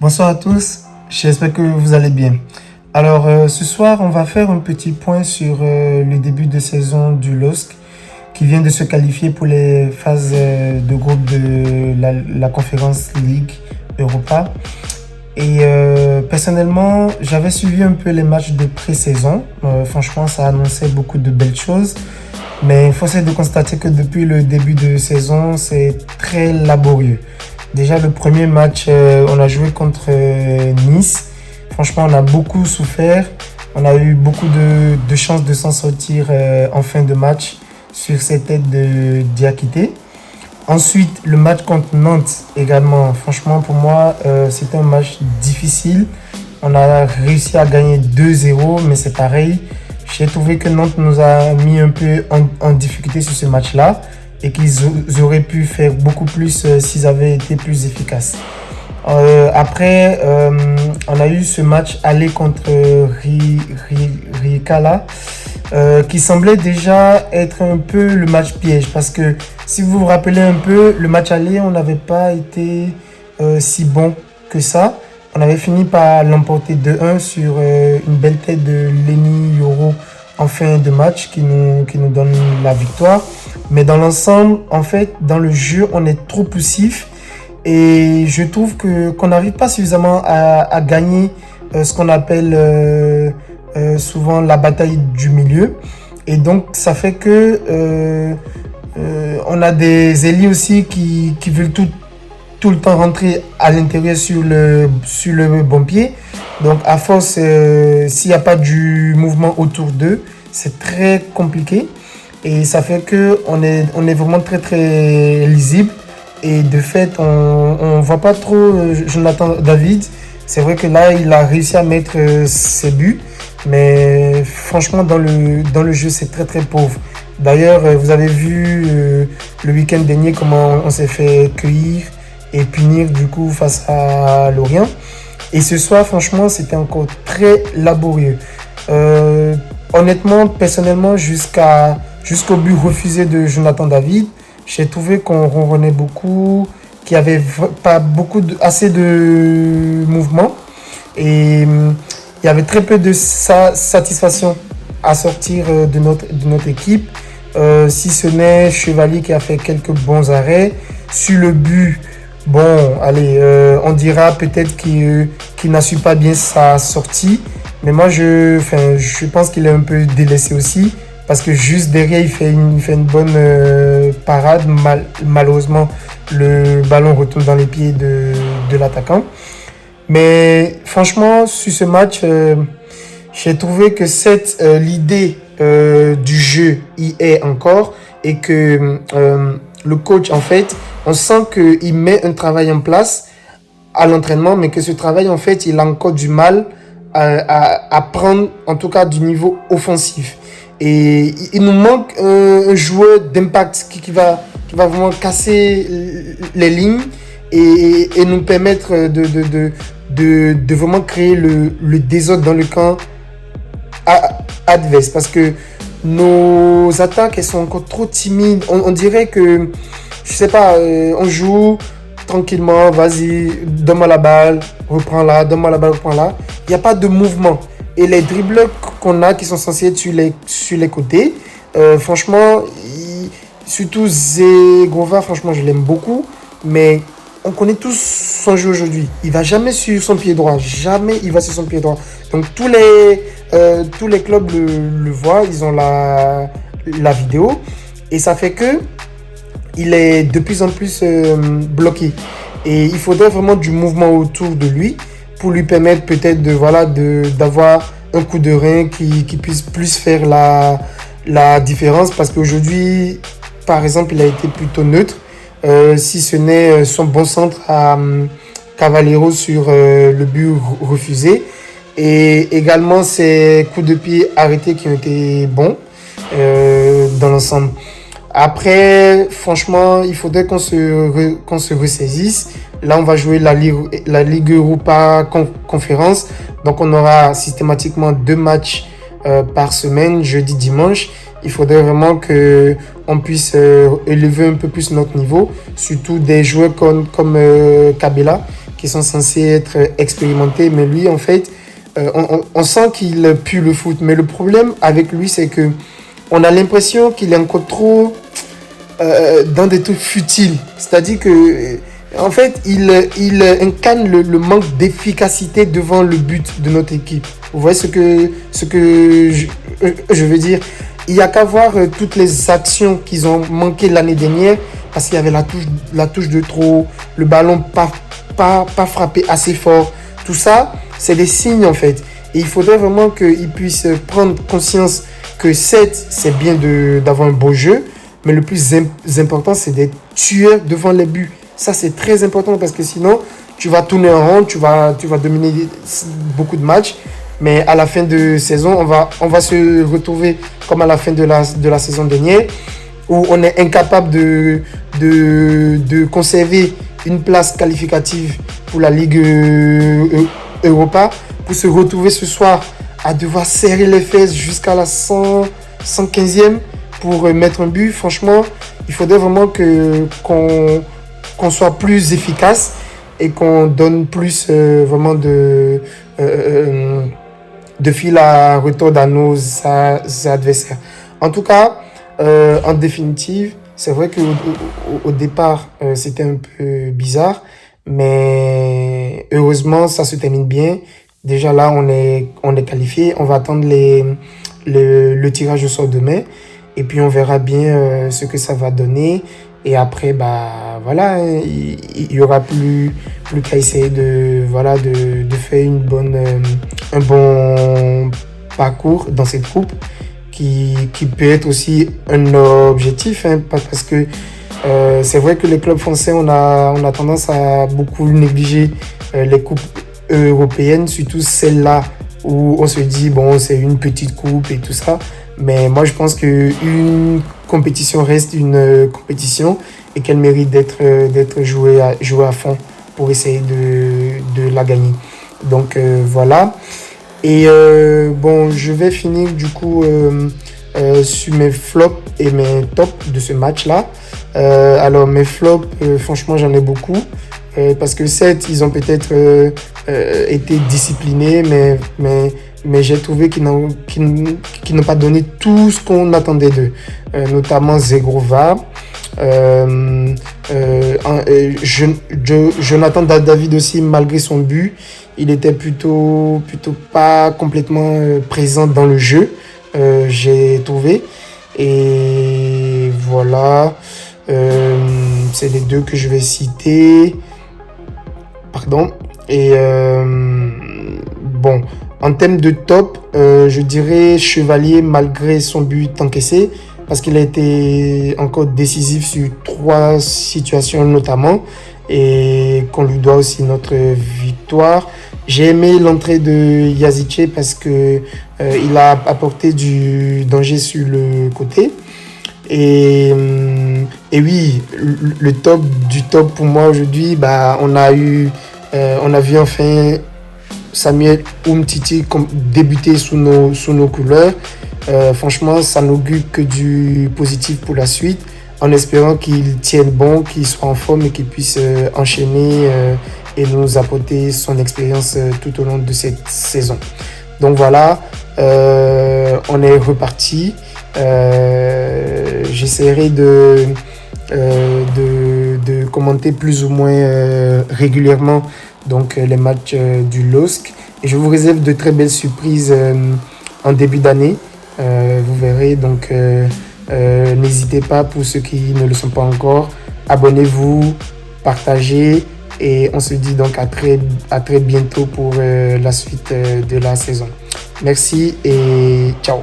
Bonsoir à tous, j'espère que vous allez bien. Alors ce soir, on va faire un petit point sur le début de saison du LOSC qui vient de se qualifier pour les phases de groupe de la Conférence League Europa. Et personnellement, j'avais suivi un peu les matchs de pré-saison. Franchement, ça annonçait beaucoup de belles choses. Mais force est de constater que depuis le début de saison, c'est très laborieux. Déjà, le premier match, on a joué contre Nice. Franchement, on a beaucoup souffert. On a eu beaucoup de chances de s'en sortir en fin de match sur cette tête de Diakité. Ensuite, le match contre Nantes également. Franchement, pour moi, c'était un match difficile. On a réussi à gagner 2-0, mais c'est pareil. J'ai trouvé que Nantes nous a mis un peu en difficulté sur ce match-là et qu'ils auraient pu faire beaucoup plus s'ils avaient été plus efficaces. Après, on a eu ce match aller contre Ricala qui semblait déjà être un peu le match piège parce que si vous vous rappelez un peu, le match aller, on n'avait pas été si bon que ça. On avait fini par l'emporter 2-1 sur une belle tête de Lenny Yoro en fin de match qui nous donne la victoire. Mais dans l'ensemble, en fait, dans le jeu, on est trop poussif et je trouve qu'on n'arrive pas suffisamment à gagner ce qu'on appelle souvent la bataille du milieu. Et donc, ça fait que on a des ailiers aussi qui veulent tout le temps rentrer à l'intérieur sur le bon pied. Donc à force, s'il n'y a pas du mouvement autour d'eux, c'est très compliqué. Et ça fait qu'on est vraiment très très lisible. Et de fait, on ne voit pas trop Jonathan David. C'est vrai que là, il a réussi à mettre ses buts. Mais franchement, dans le jeu, c'est très très pauvre. D'ailleurs, vous avez vu le week-end dernier comment on s'est fait cueillir et punir du coup face à Lorient. Et ce soir, franchement, c'était encore très laborieux. Honnêtement, personnellement, jusqu'au but refusé de Jonathan David, j'ai trouvé qu'on ronronnait beaucoup, qu'il n'y avait pas assez de mouvement. Et il y avait très peu de satisfaction à sortir de notre équipe. Si ce n'est Chevalier qui a fait quelques bons arrêts. Sur le but, bon, allez, on dira peut-être qu'il n'a su pas bien sa sortie. Mais moi, je pense qu'il est un peu délaissé aussi. Parce que juste derrière, il fait une bonne parade. Malheureusement, le ballon retourne dans les pieds de l'attaquant. Mais franchement, sur ce match, j'ai trouvé que l'idée du jeu y est encore. Et que le coach, en fait, on sent qu'il met un travail en place à l'entraînement, mais que ce travail, en fait, il a encore du mal à prendre, en tout cas, du niveau offensif. Et il nous manque un joueur d'impact qui va vraiment casser les lignes et nous permettre de vraiment créer le désordre dans le camp adverse. Parce que nos attaques, elles sont encore trop timides. On dirait que, je sais pas, on joue tranquillement, vas-y, donne-moi la balle, reprends-la, donne-moi la balle, reprends-la. Il n'y a pas de mouvement. Et les dribbleurs qu'on a qui sont censés être sur les côtés, franchement, surtout Zegova, franchement, je l'aime beaucoup. Mais on connaît tous son jeu aujourd'hui. Il ne va jamais sur son pied droit. Jamais il va sur son pied droit. Donc tous les clubs le voient, ils ont la vidéo. Et ça fait que il est de plus en plus bloqué. Et il faudrait vraiment du mouvement autour de lui pour lui permettre peut-être d'avoir un coup de rein qui puisse plus faire la différence. Parce qu'aujourd'hui, par exemple, il a été plutôt neutre. Si ce n'est son bon centre à Cavaleiro sur le but refusé. Et également ses coups de pied arrêtés qui ont été bons dans l'ensemble. Après, franchement, il faudrait qu'on se ressaisisse. Là, on va jouer la Ligue Europa Conférence. Donc, on aura systématiquement 2 matchs par semaine, jeudi, dimanche. Il faudrait vraiment qu'on puisse élever un peu plus notre niveau. Surtout des joueurs comme Kabela, qui sont censés être expérimentés. Mais lui, en fait, on sent qu'il pue le foot. Mais le problème avec lui, c'est que on a l'impression qu'il est encore trop dans des trucs futiles. C'est-à-dire que, en fait, il incarne le manque d'efficacité devant le but de notre équipe. Vous voyez ce que je veux dire? Il n'y a qu'à voir toutes les actions qu'ils ont manquées l'année dernière parce qu'il y avait la touche de trop, le ballon pas frappé assez fort. Tout ça, c'est des signes en fait. Et il faudrait vraiment qu'ils puissent prendre conscience que certes, c'est bien d'avoir un beau jeu, mais le plus important, c'est d'être tueur devant les buts. Ça, c'est très important parce que sinon, tu vas tourner en rond, tu vas dominer beaucoup de matchs. Mais à la fin de saison, on va se retrouver comme à la fin de la saison dernière, où on est incapable de conserver une place qualificative pour la Ligue Europa, pour se retrouver ce soir à devoir serrer les fesses jusqu'à la 115e pour mettre un but. Franchement, il faudrait vraiment qu'on soit plus efficace et qu'on donne plus vraiment de fil à retordre à nos adversaires. En tout cas, en définitive, c'est vrai qu'au départ, c'était un peu bizarre, mais heureusement, ça se termine bien. Déjà là, on est qualifié. On va attendre le tirage au sort demain. Et puis, on verra bien ce que ça va donner. Et après, bah, voilà, il y aura plus qu'à essayer de faire un bon parcours dans cette coupe qui peut être aussi un objectif, hein, parce que c'est vrai que les clubs français, on a tendance à beaucoup négliger les coupes européennes, surtout celles-là où on se dit, bon, c'est une petite coupe et tout ça. Mais moi, je pense qu'une compétition reste une compétition et qu'elle mérite d'être jouée à fond pour essayer de la gagner. Donc, voilà. Et bon, je vais finir du coup sur mes flops et mes tops de ce match-là. Alors, mes flops, franchement, j'en ai beaucoup. Parce que certes, ils ont peut-être été disciplinés, mais j'ai trouvé qu'ils n'ont pas donné tout ce qu'on attendait d'eux. Notamment Zegrova. Jonathan David aussi, malgré son but, il était plutôt pas complètement présent dans le jeu, j'ai trouvé. Et voilà, c'est les deux que je vais citer. Pardon. Et bon, en termes de top, je dirais Chevalier malgré son but encaissé, parce qu'il a été encore décisif sur 3 situations notamment, et qu'on lui doit aussi notre victoire. J'ai aimé l'entrée de Yazice parce que il a apporté du danger sur le côté. Et oui, le top du top pour moi aujourd'hui, bah, on a vu enfin Samuel Umtiti débuter sous nos couleurs. Franchement, ça n'augure que du positif pour la suite, en espérant qu'il tienne bon, qu'il soit en forme et qu'il puisse enchaîner et nous apporter son expérience tout au long de cette saison. Donc voilà, on est reparti. J'essaierai de commenter plus ou moins régulièrement donc les matchs du LOSC, et je vous réserve de très belles surprises en début d'année. Vous verrez, donc n'hésitez pas, pour ceux qui ne le sont pas encore, abonnez-vous, partagez, et on se dit donc à très bientôt pour la suite de la saison. Merci et ciao.